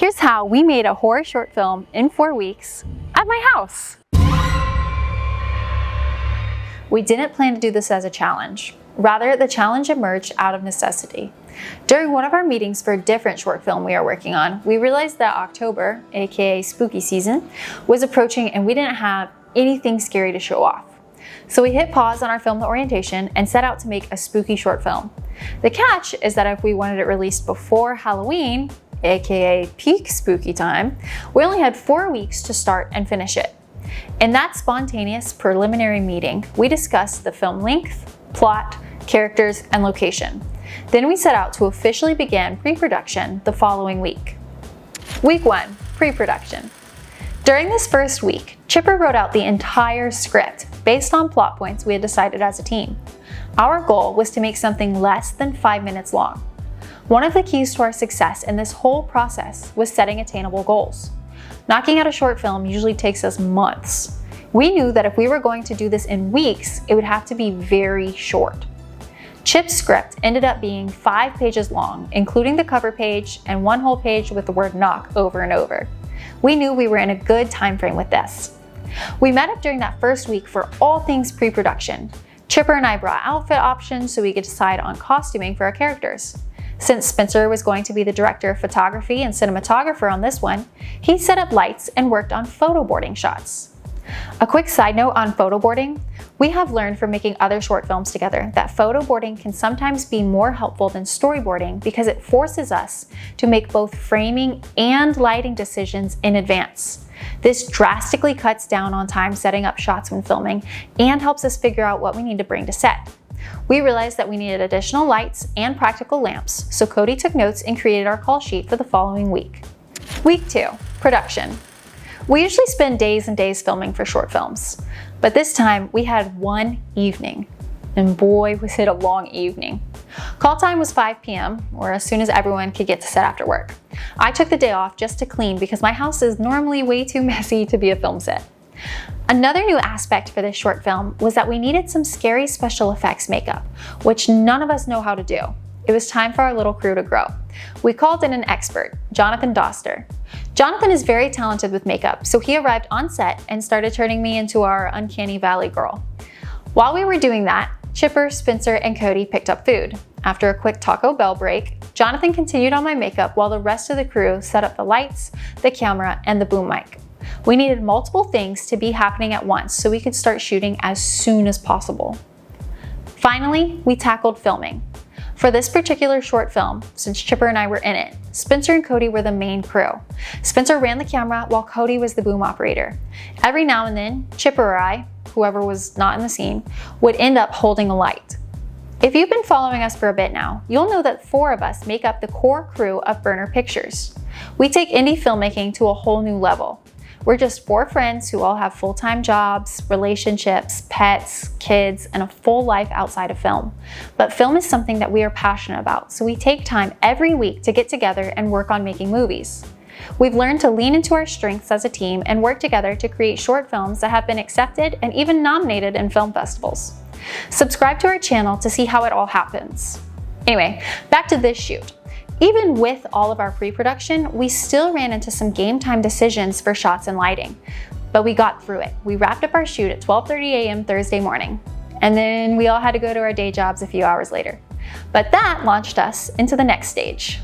Here's how we made a horror short film in 4 weeks at my house. We didn't plan to do this as a challenge. Rather, the challenge emerged out of necessity. During one of our meetings for a different short film we are working on, we realized that October, aka spooky season, was approaching and we didn't have anything scary to show off. So we hit pause on our film orientation and set out to make a spooky short film. The catch is that if we wanted it released before Halloween, aka peak spooky time, we only had 4 weeks to start and finish it. In that spontaneous preliminary meeting, we discussed the film length, plot, characters, and location. Then we set out to officially begin pre-production the following week. Week 1, pre-production. During this first week, Chipper wrote out the entire script based on plot points we had decided as a team. Our goal was to make something less than 5 minutes long. One of the keys to our success in this whole process was setting attainable goals. Knocking out a short film usually takes us months. We knew that if we were going to do this in weeks, it would have to be very short. Chip's script ended up being 5 pages long, including the cover page and 1 whole page with the word knock over and over. We knew we were in a good time frame with this. We met up during that first week for all things pre-production. Chipper and I brought outfit options so we could decide on costuming for our characters. Since Spencer was going to be the director of photography and cinematographer on this one, he set up lights and worked on photoboarding shots. A quick side note on photoboarding, we have learned from making other short films together that photoboarding can sometimes be more helpful than storyboarding because it forces us to make both framing and lighting decisions in advance. This drastically cuts down on time setting up shots when filming and helps us figure out what we need to bring to set. We realized that we needed additional lights and practical lamps, so Cody took notes and created our call sheet for the following week. Week 2, production. We usually spend days and days filming for short films, but this time we had 1 evening, and boy was it a long evening. Call time was 5 p.m., or as soon as everyone could get to set after work. I took the day off just to clean because my house is normally way too messy to be a film set. Another new aspect for this short film was that we needed some scary special effects makeup, which none of us know how to do. It was time for our little crew to grow. We called in an expert, Jonathan Doster. Jonathan is very talented with makeup, so he arrived on set and started turning me into our Uncanny Valley girl. While we were doing that, Chipper, Spencer, and Cody picked up food. After a quick Taco Bell break, Jonathan continued on my makeup while the rest of the crew set up the lights, the camera, and the boom mic. We needed multiple things to be happening at once so we could start shooting as soon as possible. Finally, we tackled filming. For this particular short film, since Chipper and I were in it, Spencer and Cody were the main crew. Spencer ran the camera while Cody was the boom operator. Every now and then, Chipper or I, whoever was not in the scene, would end up holding a light. If you've been following us for a bit now, you'll know that 4 of us make up the core crew of Burner Pictures. We take indie filmmaking to a whole new level. We're just 4 friends who all have full-time jobs, relationships, pets, kids, and a full life outside of film. But film is something that we are passionate about, so we take time every week to get together and work on making movies. We've learned to lean into our strengths as a team and work together to create short films that have been accepted and even nominated in film festivals. Subscribe to our channel to see how it all happens. Anyway, back to this shoot. Even with all of our pre-production, we still ran into some game time decisions for shots and lighting, but we got through it. We wrapped up our shoot at 12:30 a.m. Thursday morning, and then we all had to go to our day jobs a few hours later. But that launched us into the next stage.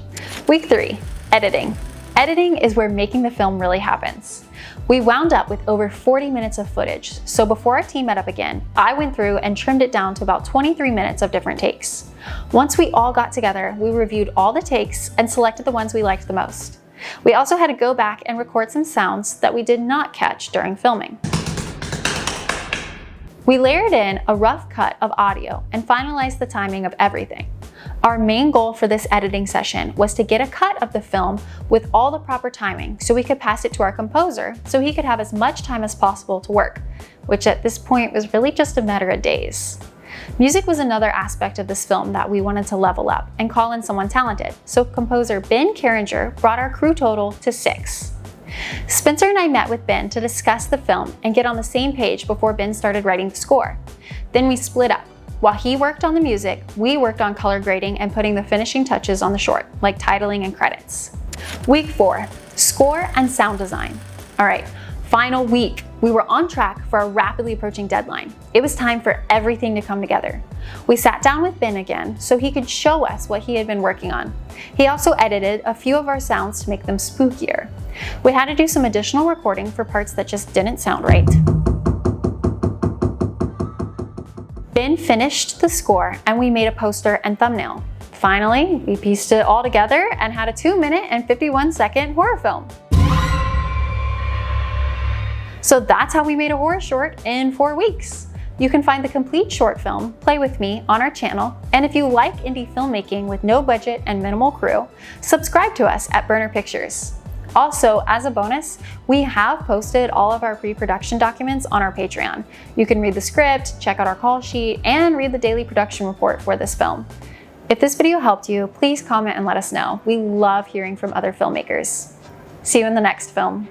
Week 3, editing. Editing is where making the film really happens. We wound up with over 40 minutes of footage, so before our team met up again, I went through and trimmed it down to about 23 minutes of different takes. Once we all got together, we reviewed all the takes and selected the ones we liked the most. We also had to go back and record some sounds that we did not catch during filming. We layered in a rough cut of audio and finalized the timing of everything. Our main goal for this editing session was to get a cut of the film with all the proper timing so we could pass it to our composer so he could have as much time as possible to work, which at this point was really just a matter of days. Music was another aspect of this film that we wanted to level up and call in someone talented, so composer Ben Carringer brought our crew total to 6. Spencer and I met with Ben to discuss the film and get on the same page before Ben started writing the score. Then we split up. While he worked on the music, we worked on color grading and putting the finishing touches on the short, like titling and credits. Week 4, Score and sound design. All right, final week. We were on track for a rapidly approaching deadline. It was time for everything to come together. We sat down with Ben again so he could show us what he had been working on. He also edited a few of our sounds to make them spookier. We had to do some additional recording for parts that just didn't sound right. Ben finished the score and we made a poster and thumbnail. Finally, we pieced it all together and had a 2-minute and 51-second horror film. So that's how we made a horror short in 4 weeks. You can find the complete short film, Play With Me, on our channel, and if you like indie filmmaking with no budget and minimal crew, subscribe to us at Burner Pictures. Also, as a bonus, we have posted all of our pre-production documents on our Patreon. You can read the script, check out our call sheet, and read the daily production report for this film. If this video helped you, please comment and let us know. We love hearing from other filmmakers. See you in the next film.